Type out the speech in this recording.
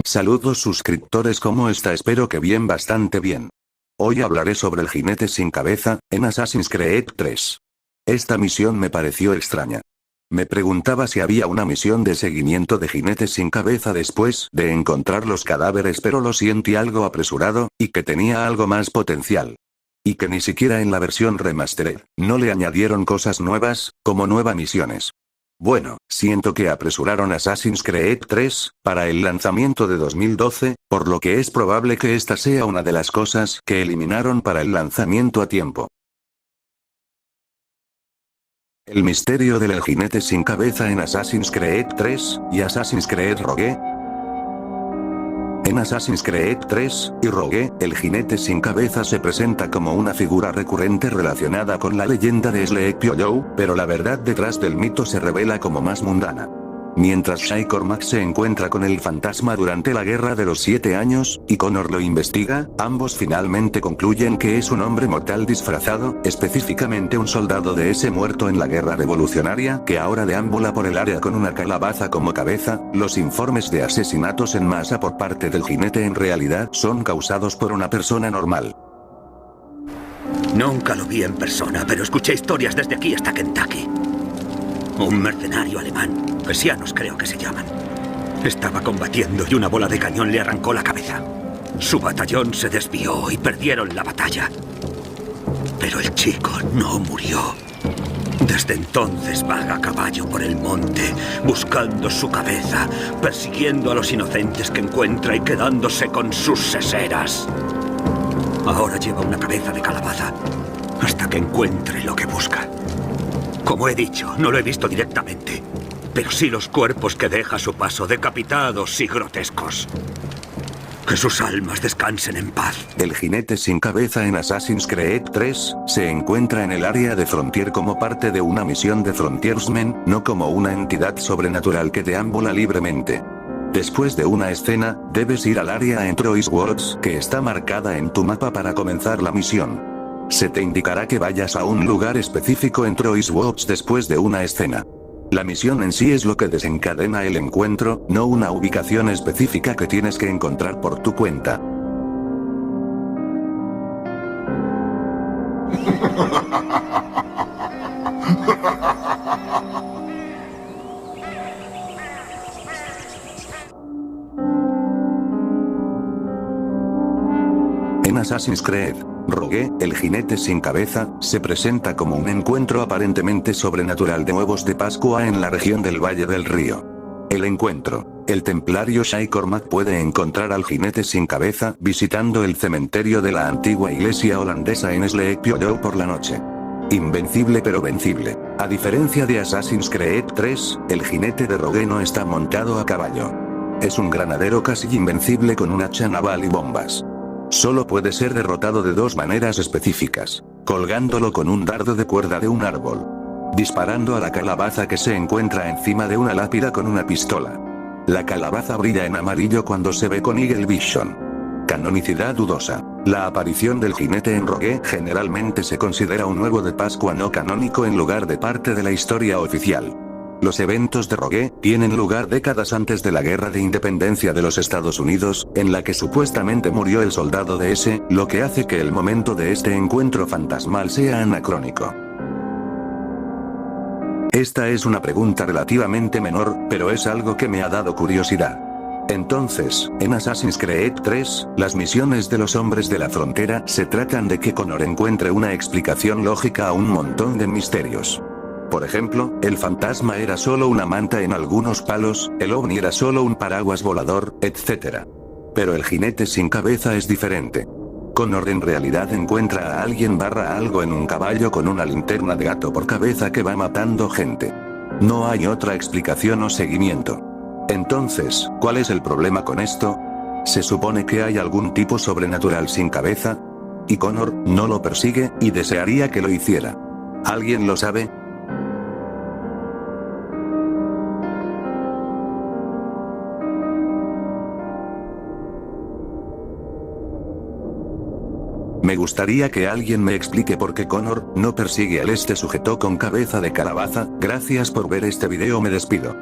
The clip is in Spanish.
Saludos suscriptores, ¿cómo está? Espero que bien, bastante bien. Hoy hablaré sobre el jinete sin cabeza, en Assassin's Creed 3. Esta misión me pareció extraña. Me preguntaba si había una misión de seguimiento de jinetes sin cabeza después de encontrar los cadáveres, pero lo sentí algo apresurado, y que tenía algo más potencial. Y que ni siquiera en la versión remastered, no le añadieron cosas nuevas, como nuevas misiones. Bueno, siento que apresuraron Assassin's Creed 3, para el lanzamiento de 2012, por lo que es probable que esta sea una de las cosas que eliminaron para el lanzamiento a tiempo. El misterio del jinete sin cabeza en Assassin's Creed 3, y Assassin's Creed Rogue. En Assassin's Creed 3 y Rogue, el jinete sin cabeza se presenta como una figura recurrente relacionada con la leyenda de Sleepy Hollow, pero la verdad detrás del mito se revela como más mundana. Mientras Shay Cormac se encuentra con el fantasma durante la Guerra de los 7 años, y Connor lo investiga, ambos finalmente concluyen que es un hombre mortal disfrazado, específicamente un soldado de ese muerto en la Guerra Revolucionaria, que ahora deambula por el área con una calabaza como cabeza. Los informes de asesinatos en masa por parte del jinete en realidad son causados por una persona normal. Nunca lo vi en persona, pero escuché historias desde aquí hasta Kentucky. Un mercenario alemán, Hessianos creo que se llaman. Estaba combatiendo y una bola de cañón le arrancó la cabeza. Su batallón se desvió y perdieron la batalla. Pero el chico no murió. Desde entonces vaga a caballo por el monte, buscando su cabeza, persiguiendo a los inocentes que encuentra y quedándose con sus seseras. Ahora lleva una cabeza de calabaza, hasta que encuentre lo que busca. Como he dicho, no lo he visto directamente, pero sí los cuerpos que deja a su paso, decapitados y grotescos. Que sus almas descansen en paz. El jinete sin cabeza en Assassin's Creed 3, se encuentra en el área de Frontier como parte de una misión de Frontiersmen, no como una entidad sobrenatural que deambula libremente. Después de una escena, debes ir al área en Troy's Works, que está marcada en tu mapa para comenzar la misión. Se te indicará que vayas a un lugar específico en Troy's Works después de una escena. La misión en sí es lo que desencadena el encuentro, no una ubicación específica que tienes que encontrar por tu cuenta. En Assassin's Creed Rogue, el jinete sin cabeza, se presenta como un encuentro aparentemente sobrenatural de huevos de Pascua en la región del Valle del Río. El encuentro. El templario Shay Cormac puede encontrar al jinete sin cabeza visitando el cementerio de la antigua iglesia holandesa en Sleepy Hollow por la noche. Invencible pero vencible. A diferencia de Assassin's Creed 3, el jinete de Rogue no está montado a caballo. Es un granadero casi invencible con un hacha naval y bombas. Solo puede ser derrotado de dos maneras específicas: colgándolo con un dardo de cuerda de un árbol, disparando a la calabaza que se encuentra encima de una lápida con una pistola. La calabaza brilla en amarillo cuando se ve con Eagle Vision. Canonicidad dudosa. La aparición del jinete en Rogue generalmente se considera un huevo de Pascua no canónico en lugar de parte de la historia oficial. Los eventos de Rogue tienen lugar décadas antes de la Guerra de Independencia de los Estados Unidos, en la que supuestamente murió el soldado de ese, lo que hace que el momento de este encuentro fantasmal sea anacrónico. Esta es una pregunta relativamente menor, pero es algo que me ha dado curiosidad. Entonces, en Assassin's Creed 3, las misiones de los hombres de la frontera se tratan de que Connor encuentre una explicación lógica a un montón de misterios. Por ejemplo, el fantasma era solo una manta en algunos palos, el ovni era solo un paraguas volador, etc. Pero el jinete sin cabeza es diferente. Connor en realidad encuentra a alguien / algo en un caballo con una linterna de gato por cabeza que va matando gente. No hay otra explicación o seguimiento. Entonces, ¿cuál es el problema con esto? Se supone que hay algún tipo sobrenatural sin cabeza, y Connor no lo persigue, y desearía que lo hiciera. ¿Alguien lo sabe? Me gustaría que alguien me explique por qué Connor no persigue a este sujeto con cabeza de calabaza. Gracias por ver este video, me despido.